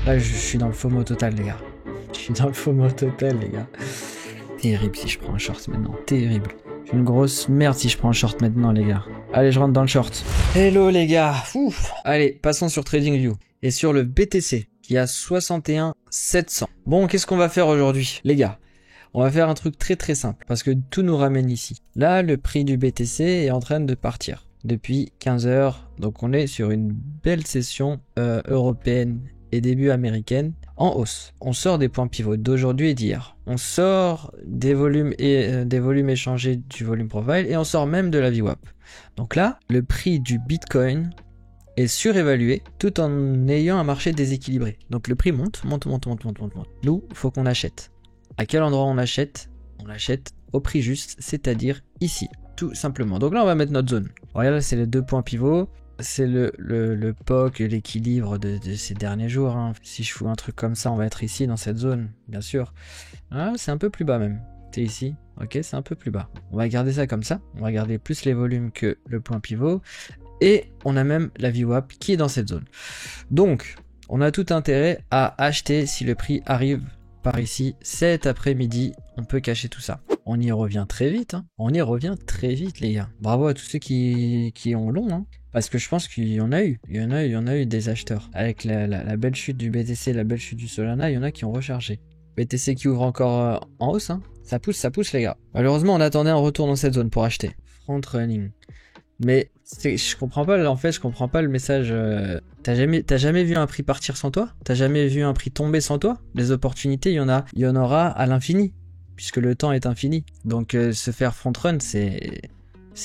Là, je suis dans le FOMO total, les gars. Je suis dans le FOMO total, les gars. Terrible si je prends un short maintenant. Terrible. Je suis une grosse merde si je prends un short maintenant, les gars. Allez, je rentre dans le short. Hello, les gars. Ouf. Allez, passons sur TradingView. Et sur le BTC, qui a 61 700. Bon, qu'est-ce qu'on va faire aujourd'hui, les gars? On va faire un truc très très simple, parce que tout nous ramène ici. Là, le prix du BTC est en train de partir depuis 15 heures. Donc on est sur une belle session européenne et début américaine en hausse. On sort des points pivots d'aujourd'hui et d'hier. On sort des volumes échangés du volume profile et on sort même de la VWAP. Donc là, le prix du Bitcoin est surévalué tout en ayant un marché déséquilibré. Donc le prix monte. Nous, il faut qu'on achète. À quel endroit on achète? On achète au prix juste, c'est-à-dire ici, tout simplement. Donc là, on va mettre notre zone. Regarde, là, c'est les 2 points pivots. C'est le POC, l'équilibre de ces derniers jours. Hein. Si je fous un truc comme ça, on va être ici, dans cette zone, bien sûr. Ah, c'est un peu plus bas même. C'est ici, ok, c'est un peu plus bas. On va garder ça comme ça. On va garder plus les volumes que le point pivot. Et on a même la VWAP qui est dans cette zone. Donc, on a tout intérêt à acheter si le prix arrive par ici cet après-midi. On peut cacher tout ça. On y revient très vite. Hein. On y revient très vite, les gars. Bravo à tous ceux qui ont long. Hein. Parce que je pense qu'il y en a eu. Il y en a eu des acheteurs. Avec la belle chute du BTC, la belle chute du Solana, il y en a qui ont rechargé. BTC qui ouvre encore en hausse. Hein. Ça pousse, les gars. Malheureusement, on attendait un retour dans cette zone pour acheter. Front running. Mais je comprends pas, en fait, je comprends pas le message. T'as jamais vu un prix partir sans toi? T'as jamais vu un prix tomber sans toi? Les opportunités, il y en aura à l'infini, puisque le temps est infini. Donc se faire front run, c'est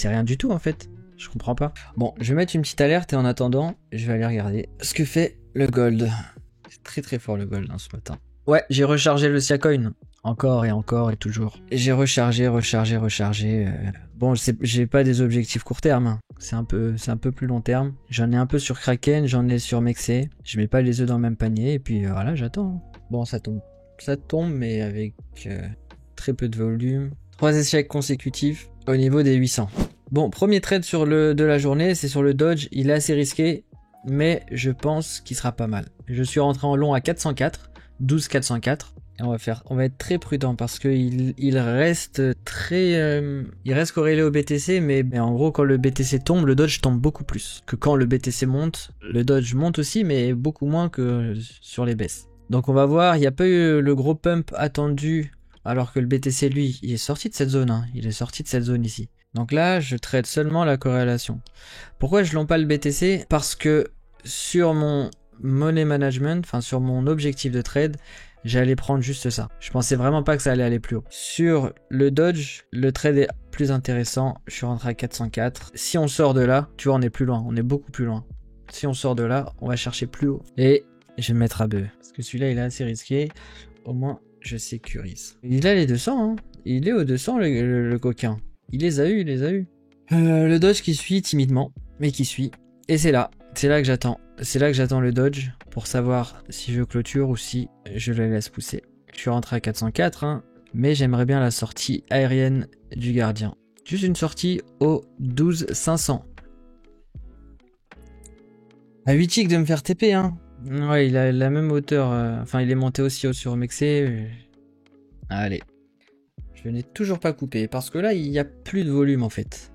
rien du tout en fait. Je comprends pas. Bon, je vais mettre une petite alerte et en attendant, je vais aller regarder ce que fait le gold. C'est très très fort le gold hein, ce matin. Ouais, j'ai rechargé le Siacoin. Encore et toujours. Et j'ai rechargé. Bon, j'ai pas des objectifs court terme. Hein. C'est un peu plus long terme. J'en ai un peu sur Kraken, j'en ai sur Mexé. Je mets pas les œufs dans le même panier et puis voilà, j'attends. Bon, ça tombe, mais avec très peu de volume. 3 échecs consécutifs au niveau des 800. Bon, premier trade de la journée, c'est sur le Dodge. Il est assez risqué, mais je pense qu'il sera pas mal. Je suis rentré en long à 404, 12 404. Et on va être très prudent parce que il reste corrélé au BTC, mais en gros quand le BTC tombe, le Dodge tombe beaucoup plus que quand le BTC monte. Le Dodge monte aussi, mais beaucoup moins que sur les baisses. Donc on va voir, il n'y a pas eu le gros pump attendu, alors que le BTC lui, il est sorti de cette zone, hein. Il est sorti de cette zone ici. Donc là, je traite seulement la corrélation. Pourquoi je l'en pas le BTC? Parce que sur mon money management, enfin sur mon objectif de trade, j'allais prendre juste ça. Je pensais vraiment pas que ça allait aller plus haut. Sur le Dodge, le trade est plus intéressant. Je suis rentré à 404. Si on sort de là, tu vois, on est plus loin. On est beaucoup plus loin. Si on sort de là, on va chercher plus haut. Et je vais me mettre à bœuf. Parce que celui-là, il est assez risqué. Au moins, je sécurise. Il a les 200, hein. Il est aux 200, le coquin. Il les a eu. Le Dodge qui suit timidement, mais qui suit. Et c'est là que j'attends. C'est là que j'attends le Dodge pour savoir si je clôture ou si je le laisse pousser. Je suis rentré à 404, hein, mais j'aimerais bien la sortie aérienne du gardien. Juste une sortie au 12 500. À 8 ticks de me faire TP, hein. Ouais, il a la même hauteur. Enfin, il est monté aussi haut sur Mexé. Allez. Je n'ai toujours pas coupé parce que là, il n'y a plus de volume en fait.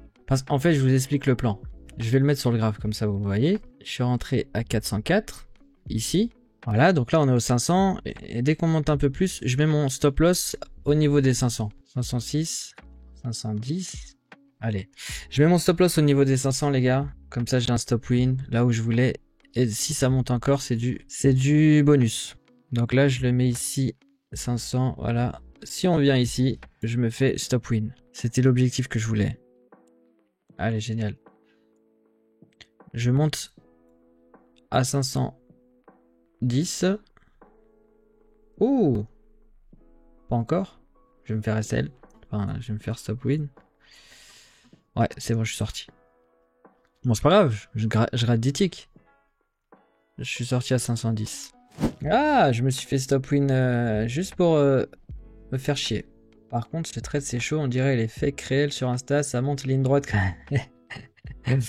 En fait, je vous explique le plan. Je vais le mettre sur le graphe comme ça, vous voyez. Je suis rentré à 404, ici. Voilà, donc là, on est au 500. Et dès qu'on monte un peu plus, je mets mon stop loss au niveau des 500. 506, 510. Allez. Je mets mon stop loss au niveau des 500, les gars. Comme ça, j'ai un stop win là où je voulais. Et si ça monte encore, c'est du bonus. Donc là, je le mets ici, 500, voilà. Si on vient ici, je me fais stop win. C'était l'objectif que je voulais. Allez, génial. Je monte à 510. Ouh! Pas encore. Je vais me faire SL. Enfin, je vais me faire stop win. Ouais, c'est bon, je suis sorti. Bon, c'est pas grave. Je rate 10 ticks. Je suis sorti à 510. Ah, je me suis fait stop win juste pour me faire chier. Par contre, ce trade c'est chaud, on dirait les fakes réels sur Insta, ça monte ligne droite quand même.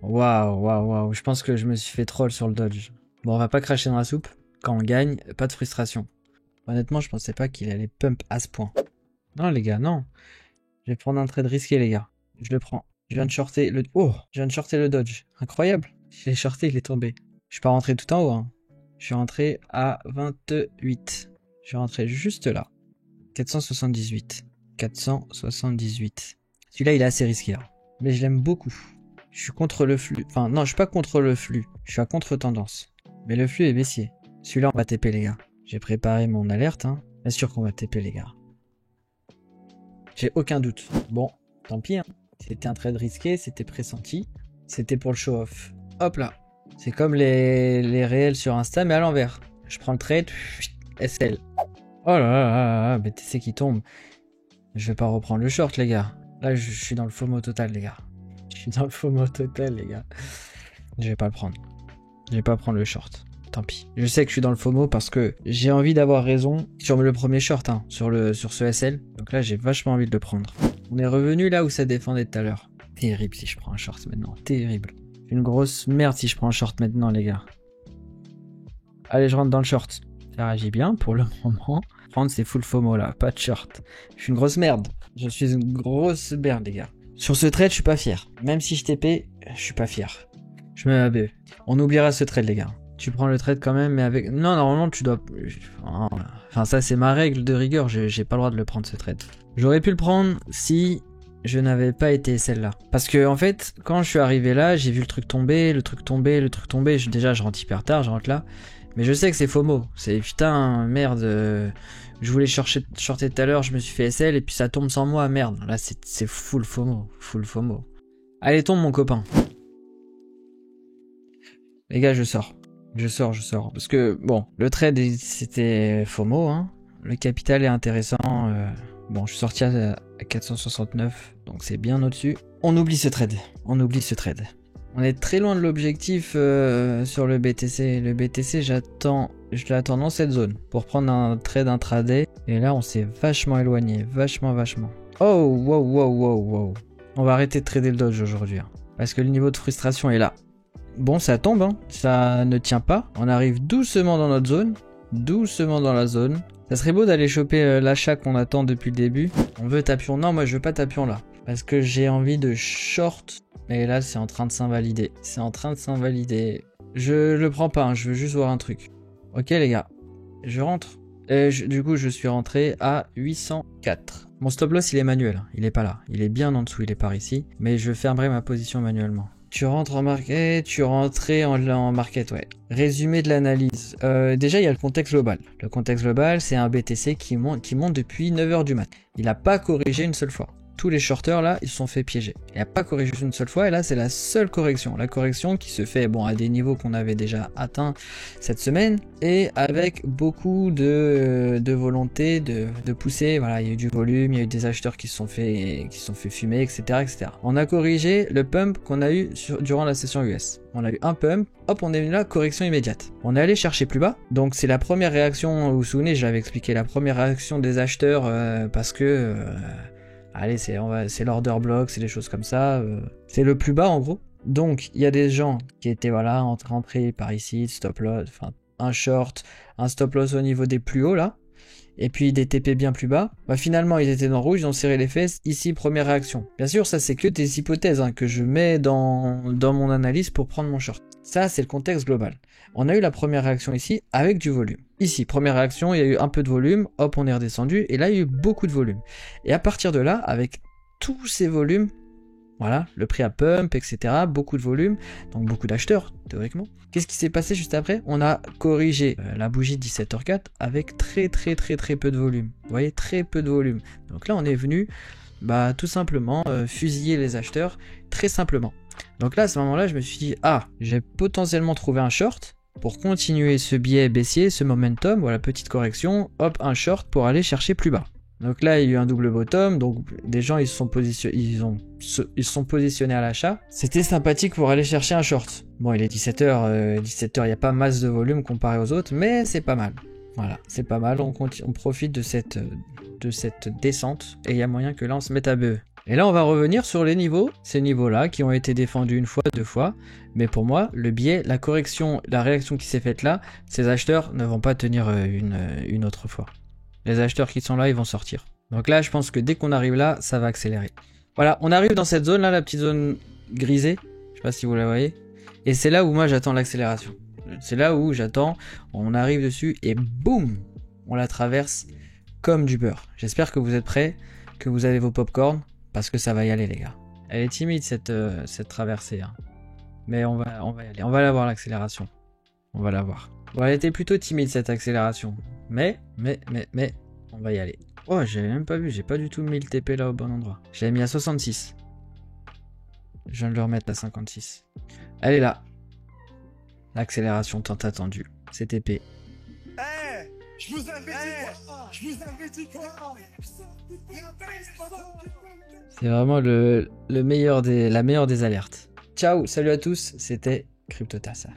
Waouh. Je pense que je me suis fait troll sur le Dodge. Bon, on va pas cracher dans la soupe. Quand on gagne, pas de frustration. Honnêtement, je pensais pas qu'il allait pump à ce point. Non les gars, non. Je vais prendre un trade risqué les gars. Je le prends. Je viens de shorter le... Oh, je viens de shorter le dodge. Incroyable. Je l'ai shorté, il est tombé. Je suis pas rentré tout en haut. Hein. Je suis rentré à 28. Je suis rentré juste là. 478. 478. Celui-là, il est assez risqué. Hein. Mais je l'aime beaucoup. Je suis contre le flux. Enfin, non, je suis pas contre le flux. Je suis à contre-tendance. Mais le flux est baissier. Celui-là, on va TP, les gars. J'ai préparé mon alerte. Hein. Bien sûr qu'on va TP, les gars. J'ai aucun doute. Bon, tant pis. Hein. C'était un trade risqué, c'était pressenti. C'était pour le show-off. Hop là. C'est comme les réels sur Insta, mais à l'envers. Je prends le trade. SL. Oh là là là là, BTC qui tombe. Je vais pas reprendre le short, les gars. Là, je suis dans le FOMO total, les gars. Je suis dans le FOMO total, les gars. Je vais pas le prendre. Je vais pas prendre le short. Tant pis. Je sais que je suis dans le FOMO parce que j'ai envie d'avoir raison sur le premier short, hein, sur ce SL. Donc là, j'ai vachement envie de le prendre. On est revenu là où ça défendait tout à l'heure. Terrible si je prends un short maintenant. Terrible. Une grosse merde si je prends un short maintenant, les gars. Allez, je rentre dans le short. Ça réagit bien pour le moment. Prendre, c'est full FOMO là, pas de short. Je suis une grosse merde. Je suis une grosse merde, les gars. Sur ce trade, je suis pas fier. Même si je TP, je suis pas fier. Je me mets à B. On oubliera ce trade, les gars. Tu prends le trade quand même, mais avec... Non, normalement, tu dois... Enfin, ça, c'est ma règle de rigueur. J'ai pas le droit de le prendre, ce trade. J'aurais pu le prendre si je n'avais pas été celle-là. Parce que, en fait, quand je suis arrivé là, j'ai vu le truc tomber, le truc tomber, le truc tomber. Déjà, je rentre hyper tard, je rentre là. Mais je sais que c'est FOMO. C'est putain, merde. Je voulais shorter tout à l'heure, je me suis fait SL et puis ça tombe sans moi, merde. Là, c'est full FOMO. Full FOMO. Allez, tombe, mon copain. Les gars, je sors. Je sors. Parce que, bon, le trade, c'était FOMO, hein. Le capital est intéressant. Bon, je suis sorti à 469, donc c'est bien au-dessus. On oublie ce trade. On est très loin de l'objectif sur le BTC. Le BTC, je l'attends dans cette zone pour prendre un trade intraday. Et là, on s'est vachement éloigné. Vachement. Oh, wow. On va arrêter de trader le Dodge aujourd'hui. Hein, parce que le niveau de frustration est là. Bon, ça tombe, hein. Ça ne tient pas. On arrive doucement dans notre zone. Doucement dans la zone. Ça serait beau d'aller choper l'achat qu'on attend depuis le début. On veut tapion. Non, moi, je veux pas tapion là. Parce que j'ai envie de short. Et là, c'est en train de s'invalider. Je le prends pas, hein. Je veux juste voir un truc. Ok, les gars. Je rentre. Du coup, je suis rentré à 804. Mon stop loss, il est manuel. Il est pas là. Il est bien en dessous. Il est par ici. Mais je fermerai ma position manuellement. Tu rentres en market, tu rentrais en market, ouais. Résumé de l'analyse. Déjà, il y a le contexte global. Le contexte global, c'est un BTC qui monte depuis 9h du mat. Il n'a pas corrigé une seule fois. Tous les shorters là, ils se sont fait piéger. Il n'a pas corrigé une seule fois et là c'est la seule correction. La correction qui se fait bon à des niveaux qu'on avait déjà atteints cette semaine et avec beaucoup de volonté de pousser. Voilà, il y a eu du volume, il y a eu des acheteurs qui se sont fait fumer, etc. On a corrigé le pump qu'on a eu durant la session US. On a eu un pump, hop, on est venu là, correction immédiate. On est allé chercher plus bas. Donc c'est la première réaction, vous vous souvenez, je l'avais expliqué, la première réaction des acheteurs parce que... allez, c'est l'order block, c'est des choses comme ça. C'est le plus bas en gros. Donc il y a des gens qui étaient voilà rentrés par ici, stop loss, enfin un short, un stop loss au niveau des plus hauts là. Et puis des TP bien plus bas. Bah finalement ils étaient dans le rouge, ils ont serré les fesses. Ici première réaction. Bien sûr ça c'est que des hypothèses hein, que je mets dans mon analyse pour prendre mon short. Ça c'est le contexte global. On a eu la première réaction ici avec du volume. Ici, première réaction, il y a eu un peu de volume, hop, on est redescendu, et là, il y a eu beaucoup de volume. Et à partir de là, avec tous ces volumes, voilà, le prix à pump, etc., beaucoup de volume, donc beaucoup d'acheteurs, théoriquement. Qu'est-ce qui s'est passé juste après? On a corrigé la bougie 17h04 avec très peu de volume. Vous voyez, très peu de volume. Donc là, on est venu, bah, tout simplement, fusiller les acheteurs, très simplement. Donc là, à ce moment-là, je me suis dit, ah, j'ai potentiellement trouvé un short, pour continuer ce biais baissier, ce momentum, voilà, petite correction, hop, un short pour aller chercher plus bas. Donc là, il y a eu un double bottom, donc des gens ils se sont positionnés à l'achat. C'était sympathique pour aller chercher un short. Bon, il est 17h, il n'y a pas masse de volume comparé aux autres, mais c'est pas mal. Voilà, c'est pas mal, on profite de cette descente, et il y a moyen que là on se mette à BE. Et là, on va revenir sur les niveaux, ces niveaux-là qui ont été défendus une fois, deux fois. Mais pour moi, le biais, la correction, la réaction qui s'est faite là, ces acheteurs ne vont pas tenir une autre fois. Les acheteurs qui sont là, ils vont sortir. Donc là, je pense que dès qu'on arrive là, ça va accélérer. Voilà, on arrive dans cette zone-là, la petite zone grisée. Je sais pas si vous la voyez. Et c'est là où moi, j'attends l'accélération. C'est là où j'attends, on arrive dessus et boum, on la traverse comme du beurre. J'espère que vous êtes prêts, que vous avez vos popcorn. Parce que ça va y aller les gars. Elle est timide cette traversée. Hein. Mais on va y aller. On va la voir l'accélération. On va la voir. Bon, elle était plutôt timide cette accélération. Mais, on va y aller. Oh, j'avais même pas vu. J'ai pas du tout mis le TP là au bon endroit. Je l'avais mis à 66. Je viens de le remettre à 56. Elle est là. L'accélération tant attendue. C'est TP. Hey, je vous avais dit quoi. C'est vraiment la meilleure des alertes. Ciao, salut à tous, c'était CryptoTassa.